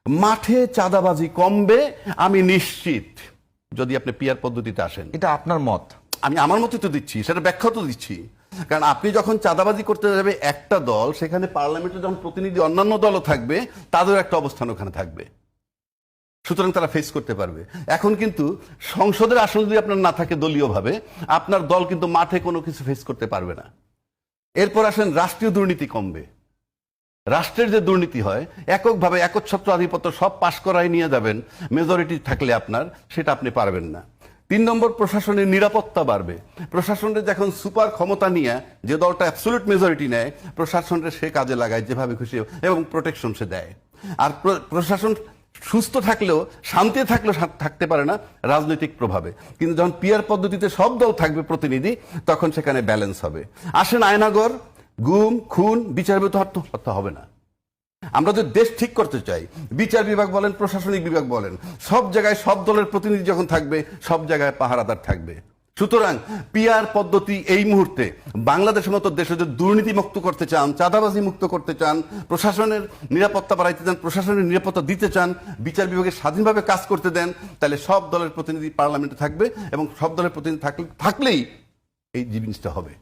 মাঠে চাঁদাবাজি কমবে আমি নিশ্চিত, যদি আপনি পিয়ার পদ্ধতিতে আসেন। এটা আপনার মত। আমি আমার মতে তো দিচ্ছি, সেটা ব্যাখ্যা তো দিচ্ছি। কারণ আপনি যখন চাঁদাবাজি করতে যাবে একটা দল, সেখানে পার্লামেন্টে যখন প্রতিনিধি অন্যান্য দলও থাকবে, তাদের একটা অবস্থান ওখানে থাকবে, সুতরাং তারা ফেস করতে পারবে। এখন কিন্তু সংসদের আসন যদি আপনার না থাকে দলীয়ভাবে, আপনার দল কিন্তু মাঠে কোনো কিছু ফেস করতে পারবে না। এরপর আসেন রাষ্ট্রীয় দুর্নীতি কমবে। রাষ্ট্রের যে দুর্নীতি হয়, এককভাবে একচ্ছত্র আধিপত্য সব পাশ করাই নিয়ে যাবেন মেজরিটি থাকলে আপনার, সেটা আপনি পারবেন না। 3 নম্বর, প্রশাসনের নিরাপত্তা বাড়বে। প্রশাসনের যখন সুপার ক্ষমতা নিয়ে যে দলটা অ্যাবসলিউট মেজরিটি নেয়, প্রশাসনের সে কাজে লাগায় যেভাবে খুশি, এবং প্রোটেকশন সে দেয়। আর প্রশাসন সুস্থ থাকলেও, শান্তি থাকলেও থাকতে পারে না রাজনৈতিক প্রভাবে। কিন্তু যখন পিয়ার পদ্ধতিতে সব দল থাকবে প্রতিনিধি, তখন সেখানে ব্যালেন্স হবে। আসেন আয়নাগর, গুম, খুন, বিচার হত্যা হবে না। আমরা যদি দেশ ঠিক করতে চাই, বিচার বিভাগ বলেন, প্রশাসনিক বিভাগ বলেন, সব জায়গায় সব দলের প্রতিনিধি যখন থাকবে, সব জায়গায় পাহারাদার থাকবে। সুতরাং পিয়ার পদ্ধতি এই মুহূর্তে বাংলাদেশের মতো দেশে যদি দুর্নীতি মুক্ত করতে চান, চাঁদাবাজি মুক্ত করতে চান, প্রশাসনের নিরাপত্তা বাড়াইতে চান, প্রশাসনের নিরাপত্তা দিতে চান, বিচার বিভাগে স্বাধীনভাবে কাজ করতে দেন, তাহলে সব দলের প্রতিনিধি পার্লামেন্টে থাকবে, এবং সব দলের প্রতিনিধি থাকলেই এই জিনিসটা হবে।